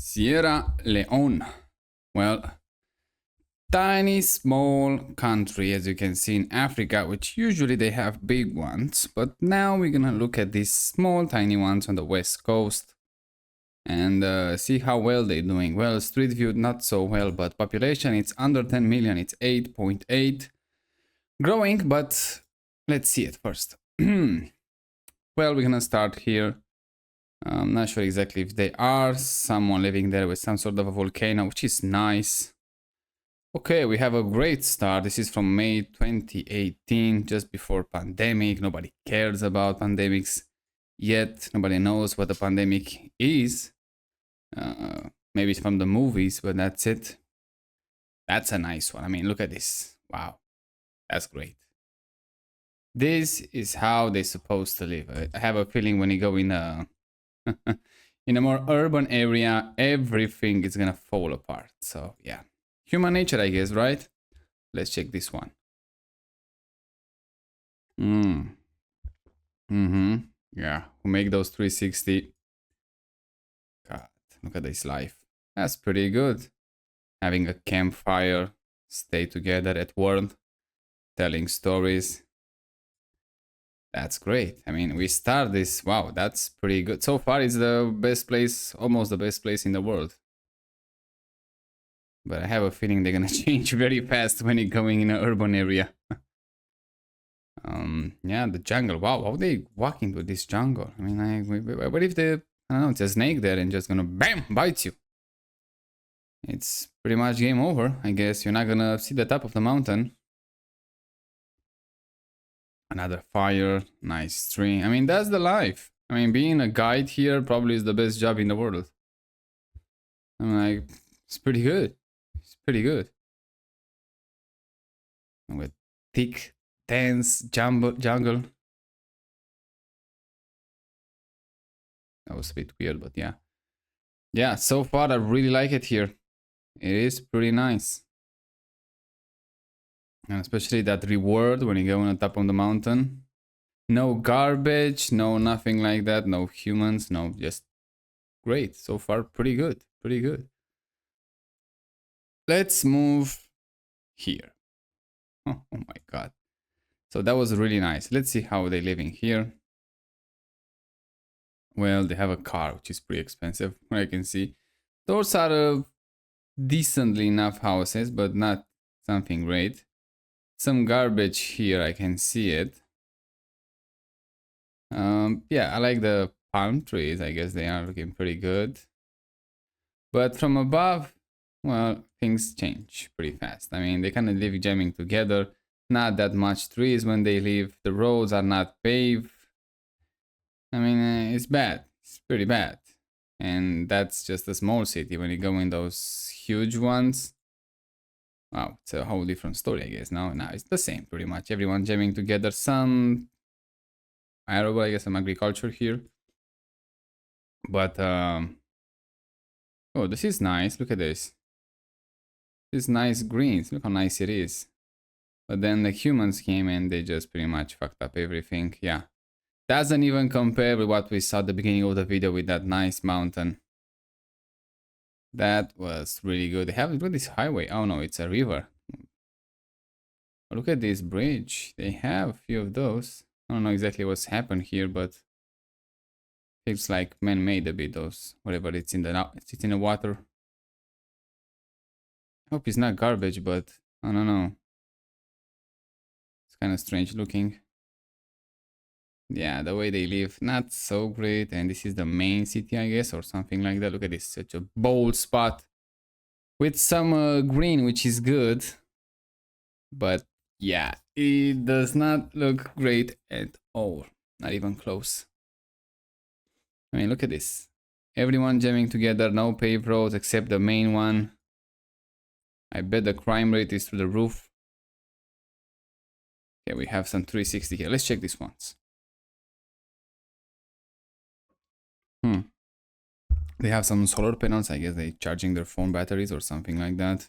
Sierra Leone. Well, tiny small country as you can see in Africa, which usually they have big ones, but now we're gonna look at these small tiny ones on the west coast and see how well they're doing. Well, street view not so well, but population it's under 10 million, it's 8.8, growing, but let's see it first. Well, we're gonna start here. I'm not sure exactly if they are someone living there with some sort of a volcano, which is nice. Okay, we have a great start. This is from May 2018, just before pandemic. Nobody cares about pandemics yet. Nobody knows what a pandemic is. Maybe it's from the movies, but that's it. That's a nice one. I mean, look at this. Wow, that's great. This is how they're supposed to live. I have a feeling when you go in a in a more urban area, everything is gonna fall apart. So yeah, human nature, I guess, right? Let's check this one. Yeah, who make those 360? God, look at this life. That's pretty good. Having a campfire, stay together at work, telling stories. That's great. I mean, we start this. Wow, that's pretty good. So far, it's the best place, almost the best place in the world. But I have a feeling they're gonna change very fast when you're going in an urban area. Yeah, the jungle. Wow, how they walking through this jungle? I mean, what if I don't know, it's a snake there and just gonna bam bite you? It's pretty much game over. I guess you're not gonna see the top of the mountain. Another fire, nice tree. I mean, that's the life. I mean, being a guide here probably is the best job in the world. I'm like, it's pretty good. It's pretty good. With thick, dense jungle. That was a bit weird, but yeah. Yeah, so far I really like it here. It is pretty nice. And especially that reward when you go on the top of the mountain. No garbage, no nothing like that, no humans, no, just great. So far, pretty good, pretty good. Let's move here. Oh my god. So that was really nice. Let's see how they're living here. Well, they have a car, which is pretty expensive, I can see. Those are decently enough houses, but not something great. Some garbage here, I can see it. Yeah, I like the palm trees. I guess they are looking pretty good. But from above, well, things change pretty fast. I mean, they kind of live jamming together. Not that much trees when they live. The roads are not paved. I mean, it's bad. It's pretty bad. And that's just a small city. When you go in those huge ones, wow, it's a whole different story, I guess. Now it's the same, pretty much. Everyone jamming together. Some arable, I guess, some agriculture here. But, oh, this is nice. Look at this. This nice greens. Look how nice it is. But then the humans came and they just pretty much fucked up everything. Yeah. Doesn't even compare with what we saw at the beginning of the video with that nice mountain. That was really good. They have this highway. Oh no, it's a river. Look at this bridge. They have a few of those. I don't know exactly what's happened here, but it's like man-made a bit. Those whatever it's in the water. I hope it's not garbage, but I don't know. It's kind of strange looking. Yeah, the way they live, not so great. And this is the main city, I guess, or something like that. Look at this, such a bold spot with some green, which is good. But yeah, it does not look great at all. Not even close. I mean, look at this. Everyone jamming together, no paved roads except the main one. I bet the crime rate is through the roof. Okay, we have some 360 here. Let's check this once. They have some solar panels. I guess they're charging their phone batteries or something like that.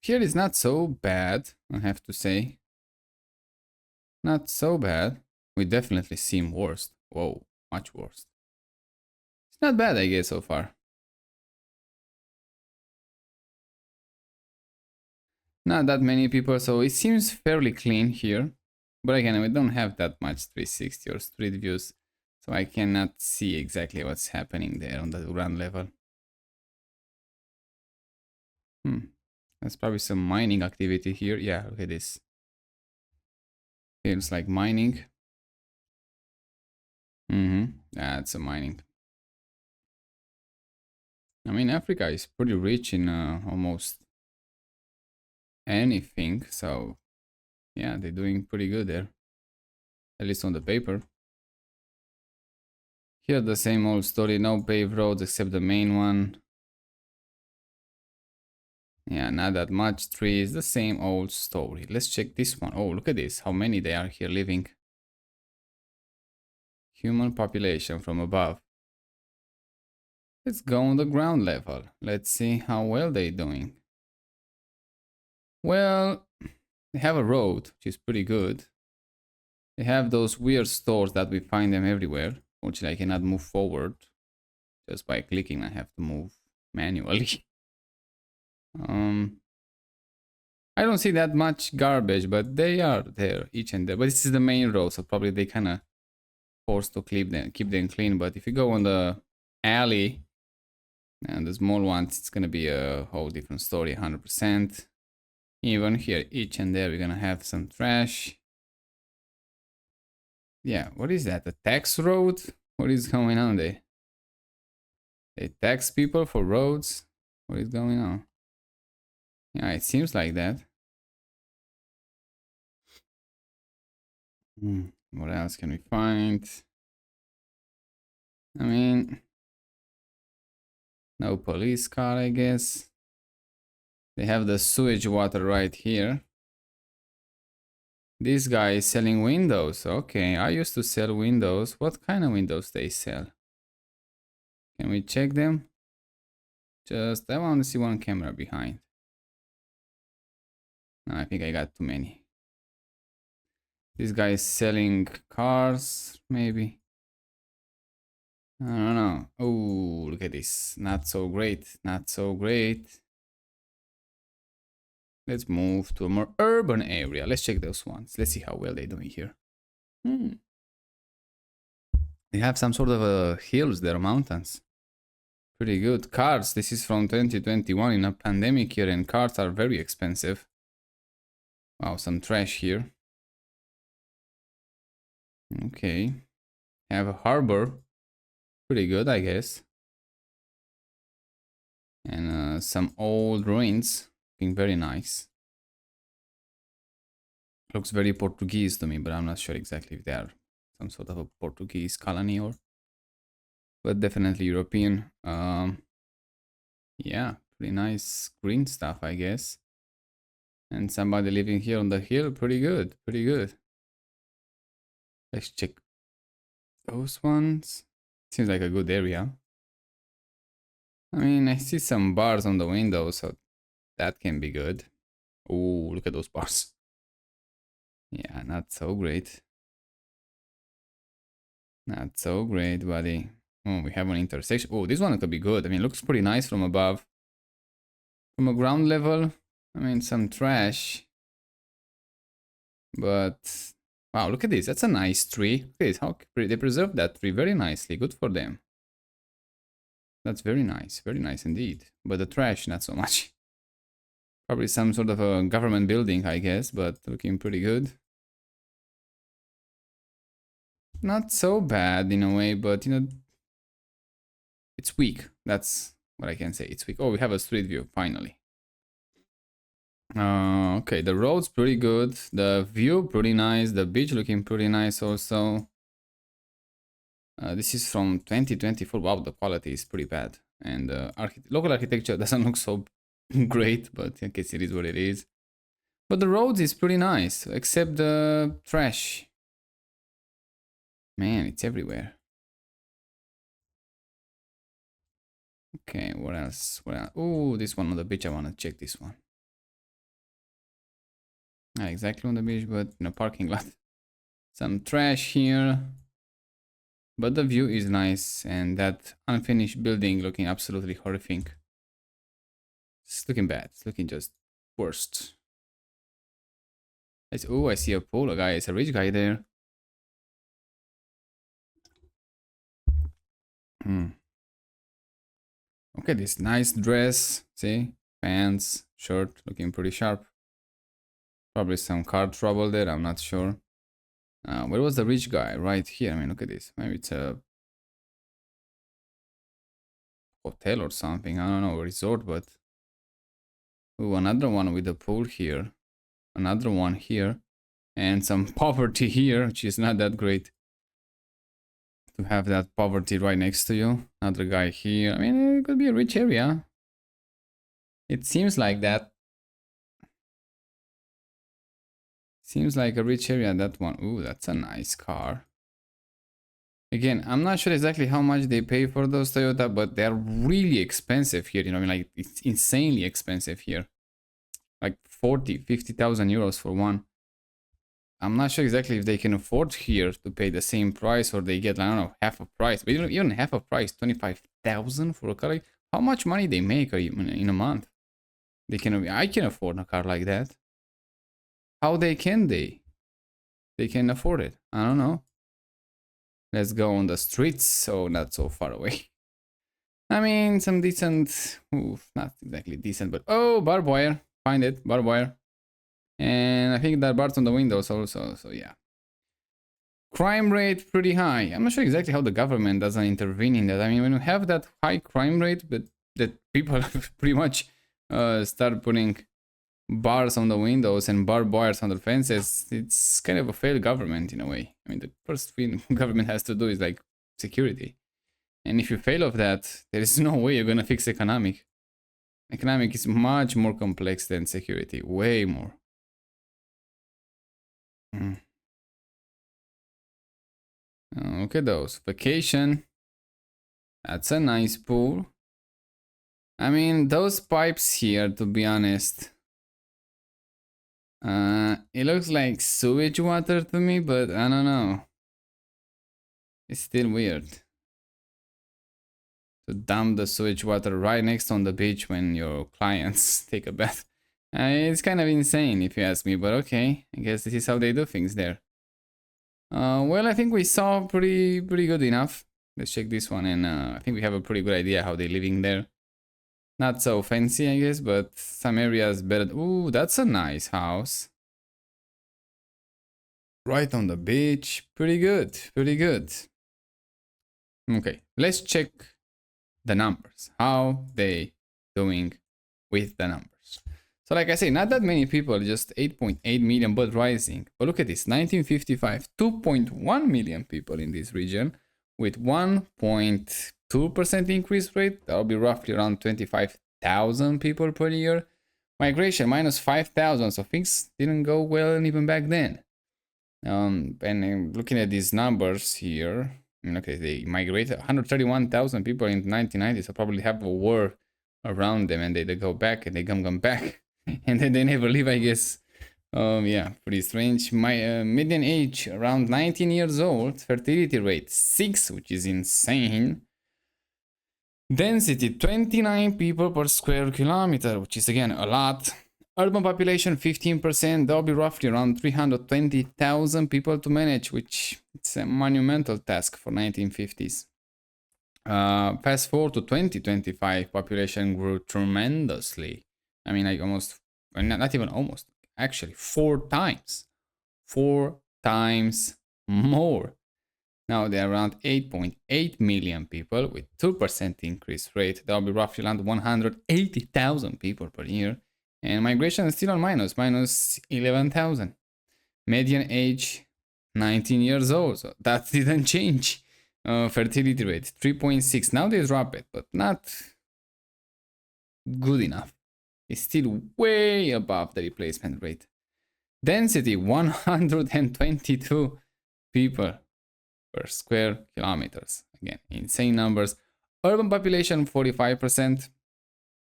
Here is not so bad, I have to say. Not so bad. We definitely seem worse. Whoa, much worse. It's not bad, I guess, so far. Not that many people, so it seems fairly clean here. But again, we don't have that much 360 or street views, so I cannot see exactly what's happening there on the ground level. That's probably some mining activity here. Yeah, look at this. Feels like mining. That's a mining. I mean, Africa is pretty rich in almost anything, so yeah, they're doing pretty good there. At least on the paper. Here the same old story, no paved roads except the main one. Yeah, not that much trees, the same old story. Let's check this one. Oh, look at this, how many they are here living. Human population from above. Let's go on the ground level. Let's see how well they're doing. Well, they have a road, which is pretty good. They have those weird stores that we find them everywhere, which I cannot move forward. Just by clicking, I have to move manually. I don't see that much garbage, but they are there, each and there. But this is the main road, so probably they kind of forced to keep them clean. But if you go on the alley and the small ones, it's gonna be a whole different story, 100%. Even here, each and there, we're gonna have some trash. Yeah, what is that? A tax road? What is going on there? They tax people for roads? What is going on? Yeah, it seems like that. What else can we find? I mean, no police car, I guess. They have the sewage water right here. This guy is selling windows. Okay, I used to sell windows. What kind of windows they sell? Can we check them? Just, I want to see one camera behind. No, I think I got too many. This guy is selling cars, maybe. I don't know. Oh, look at this. Not so great. Not so great. Let's move to a more urban area. Let's check those ones. Let's see how well they're doing here. They have some sort of hills there, mountains. Pretty good. Cars. This is from 2021 in a pandemic year, and cars are very expensive. Wow, some trash here. Okay. Have a harbor. Pretty good, I guess. And some old ruins. Looking very nice. Looks very Portuguese to me, but I'm not sure exactly if they are some sort of a Portuguese colony or... But definitely European. Yeah, pretty nice green stuff, I guess. And somebody living here on the hill, pretty good, pretty good. Let's check those ones. Seems like a good area. I mean, I see some bars on the window, so that can be good. Oh, look at those bars. Yeah, not so great. Not so great, buddy. Oh, we have an intersection. Oh, this one could be good. I mean, it looks pretty nice from above. From a ground level, I mean, some trash. But, wow, look at this. That's a nice tree. Look at this. How they preserved that tree very nicely. Good for them. That's very nice indeed. But the trash, not so much. Probably some sort of a government building, I guess, but looking pretty good. Not so bad in a way, but, you know, it's weak. That's what I can say. It's weak. Oh, we have a street view, finally. Okay, the road's pretty good. The view, pretty nice. The beach looking pretty nice also. This is from 2024. Wow, the quality is pretty bad. And local architecture doesn't look so great, but I guess it is what it is. But the roads is pretty nice, except the trash. Man, it's everywhere. Okay, what else? What else? Oh, this one on the beach. I want to check this one. Not exactly on the beach, but in a parking lot. Some trash here. But the view is nice, and that unfinished building looking absolutely horrific. It's looking bad. It's looking just worst. Oh, I see a pool. A guy, it's a rich guy there. Hmm. Okay, this nice dress. See? Pants, shirt, looking pretty sharp. Probably some car trouble there, I'm not sure. Where was the rich guy? Right here. I mean, look at this. Maybe it's a hotel or something. I don't know, a resort, but... Ooh, another one with a pool here. Another one here. And some poverty here, which is not that great. To have that poverty right next to you. Another guy here. I mean, it could be a rich area. It seems like that. Seems like a rich area, that one. Ooh, that's a nice car. Again, I'm not sure exactly how much they pay for those Toyota, but they're really expensive here. You know, I mean, like, it's insanely expensive here. Like 40, 50,000 euros for one. I'm not sure exactly if they can afford here to pay the same price, or they get, I don't know, half a price. But even half a price, 25,000 for a car. How much money they make in a month? I can afford a car like that. How they can they? They can afford it. I don't know. Let's go on the streets, so not so far away. I mean, some decent, not exactly decent, but oh, barbed wire. Find it, barbed wire. And I think that bars on the windows also, so yeah. Crime rate pretty high. I'm not sure exactly how the government doesn't intervene in that. I mean, when you have that high crime rate, but that people pretty much start putting bars on the windows and barbed wires on the fences, it's kind of a failed government in a way. I mean, the first thing government has to do is like security. And if you fail of that, there is no way you're gonna fix economic. Economic is much more complex than security, way more. Look at those. Vacation. That's a nice pool. I mean, those pipes here, to be honest. It looks like sewage water to me, but I don't know. It's still weird. To dump the sewage water right next on the beach when your clients take a bath. It's kind of insane if you ask me, but okay. I guess this is how they do things there. Well, I think we saw pretty good enough. Let's check this one, and I think we have a pretty good idea how they're living there. Not so fancy, I guess, but some areas better. Ooh, that's a nice house. Right on the beach. Pretty good, pretty good. Okay, let's check the numbers. How they doing with the numbers. So like I say, not that many people, just 8.8 million, but rising. But look at this, 1955, 2.1 million people in this region with 1.2% increase rate. That'll be roughly around 25,000 people per year. Migration, minus 5,000, so things didn't go well even back then. And looking at these numbers here, I mean, okay, they migrated 131,000 people in the 1990s, so probably have a war around them, and they go back and they come back. And then they never leave, I guess. Yeah, pretty strange. My median age around 19 years old. Fertility rate 6, which is insane. Density 29 people per square kilometer, which is again a lot. Urban population 15%. That'll be roughly around 320,000 people to manage, which it's a monumental task for 1950s. Fast forward to 2025, population grew tremendously. I mean, like almost, not even almost, actually 4 times. 4 times more. Now they're around 8.8 million people with 2% increase rate. That'll be roughly around 180,000 people per year. And migration is still on minus 11,000. Median age 19 years old. So that didn't change. Fertility rate 3.6. Now they drop it, but not good enough. It's still way above the replacement rate. Density 122 people per square kilometers. Again, insane numbers. Urban population 45%.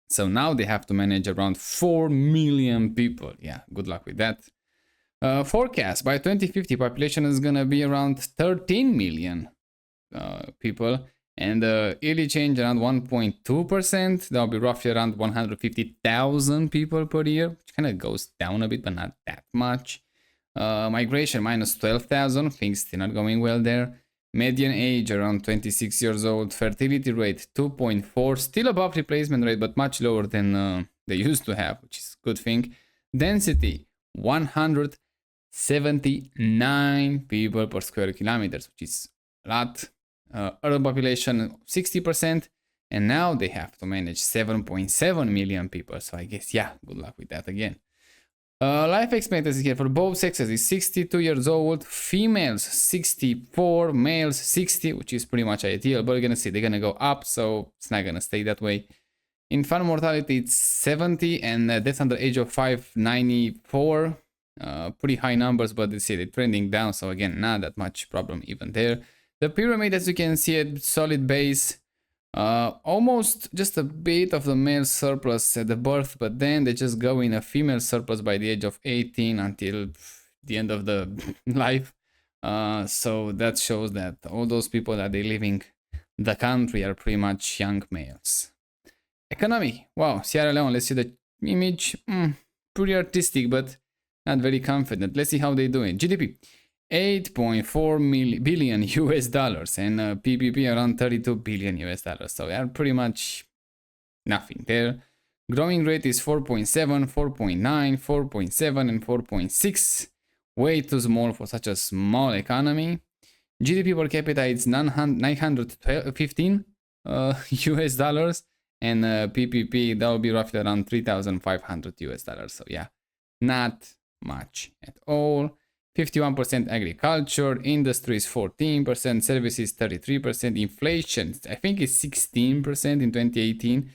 So now they have to manage around 4 million people. Yeah, good luck with that. Forecast by 2050, population is gonna be around 13 million. people. And the yearly change around 1.2%. That'll be roughly around 150,000 people per year, which kind of goes down a bit, but not that much. Migration minus 12,000. Things still not going well there. Median age around 26 years old. Fertility rate 2.4. Still above replacement rate, but much lower than they used to have, which is a good thing. Density 179 people per square kilometers, which is a lot. Urban population 60%, and now they have to manage 7.7 million people. So I guess, yeah, good luck with that again. Life expectancy here for both sexes is 62 years old, females 64, males 60, which is pretty much ideal, but you're gonna see they're gonna go up, so it's not gonna stay that way. Infant mortality it's 70, and deaths under age of 5, 94. Pretty high numbers, but you see they're trending down, so again, not that much problem even there. The pyramid, as you can see, at solid base, almost just a bit of the male surplus at the birth, but then they just go in a female surplus by the age of 18 until the end of the life. So that shows that all those people that are leaving the country are pretty much young males. Economy, wow, Sierra Leone, let's see the image, pretty artistic, but not very confident. Let's see how they do it. GDP. 8.4 billion US dollars and PPP around 32 billion US dollars. So they are pretty much nothing there. Growing rate is 4.7, 4.9, 4.7, and 4.6. Way too small for such a small economy. GDP per capita is 915 US dollars, and PPP that will be roughly around 3,500 US dollars. So yeah, not much at all. 51% agriculture, industry is 14%, services 33%, inflation I think is 16% in 2018.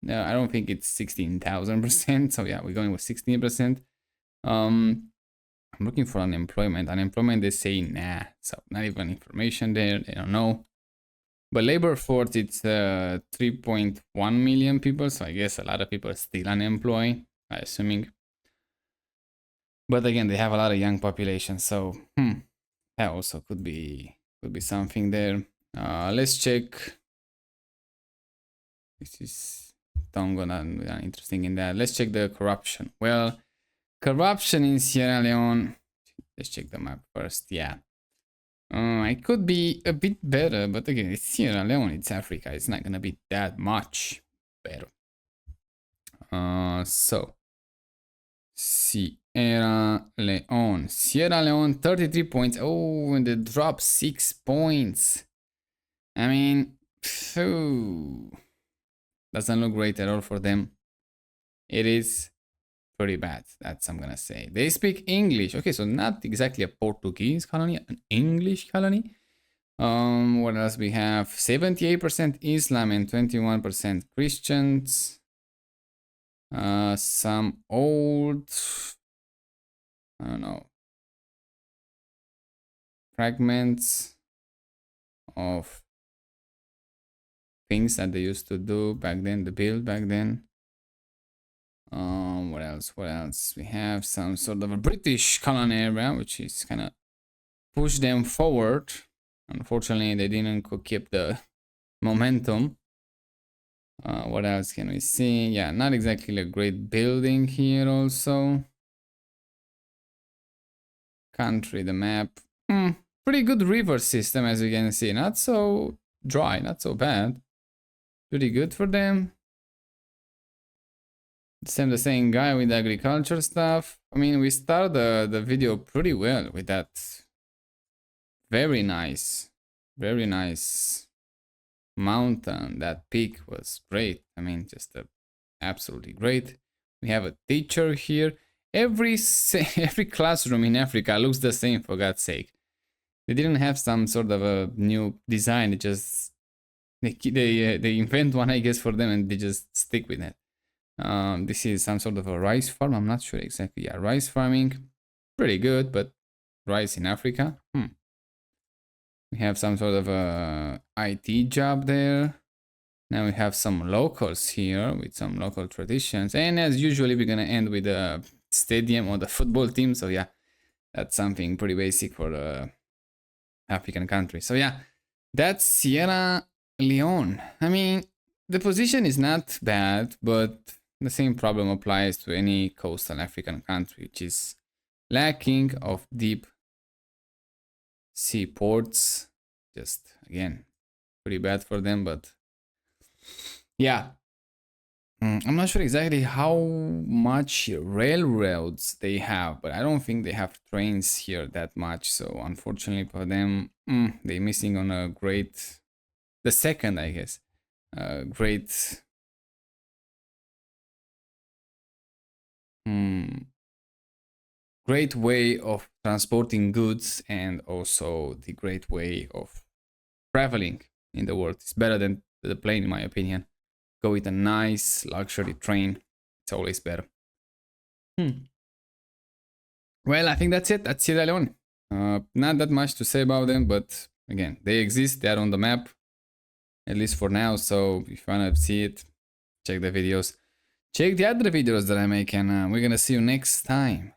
I don't think it's 16,000%. So yeah, we're going with 16%. I'm looking for unemployment. Unemployment, they say nah. So not even information there. They don't know. But labor force, it's 3.1 million people. So I guess a lot of people are still unemployed, I'm assuming. But again, they have a lot of young population, so that also could be something there. Let's check. This is Tonga, not interesting in that. Let's check the corruption. Well, corruption in Sierra Leone. Let's check the map first. Yeah, it could be a bit better, but again, it's Sierra Leone. It's Africa. It's not gonna be that much better. So. Sierra Leone. Sierra Leone, 33 points. Oh, and they dropped 6 points. I mean, doesn't look great at all for them. It is pretty bad. That's I'm gonna say. They speak English. Okay, so not exactly a Portuguese colony, an English colony. What else we have? 78% Islam and 21% Christians. Some old, I don't know, fragments of things that they used to do back then, the build back then. What else? We have some sort of a British colony area, which is kind of push them forward. Unfortunately, they didn't keep the momentum. What else can we see? Yeah, not exactly a great building here also. Country, the map. Pretty good river system, as you can see. Not so dry, not so bad. Pretty good for them. The same guy with agriculture stuff. I mean, we started the video pretty well with that. Very nice mountain. That peak was great. I mean, just absolutely great. We have a teacher here. Every classroom in Africa looks the same, for God's sake. They didn't have some sort of a new design. They just they invent one, I guess, for them, and they just stick with it. This is some sort of a rice farm. I'm not sure exactly. Yeah, rice farming, pretty good, but rice in Africa. We have some sort of a IT job there. Now we have some locals here with some local traditions. And as usually, we're gonna end with a stadium or the football team. So yeah, that's something pretty basic for the African country. So yeah, That's Sierra Leone. I mean, the position is not bad, but the same problem applies to any coastal African country, which is lacking of deep seaports. Just again, pretty bad for them, but yeah. I'm not sure exactly how much railroads they have, but I don't think they have trains here that much. So unfortunately for them, they're missing on a great, the second, I guess, great, great way of transporting goods and also the great way of traveling in the world. It's better than the plane, in my opinion. Go with a nice luxury train. It's always better. Well, I think that's it. That's Sierra Leone. Not that much to say about them, but again, they exist. They're on the map, at least for now. So if you wanna see it, check the videos. Check the other videos that I make, and we're gonna see you next time.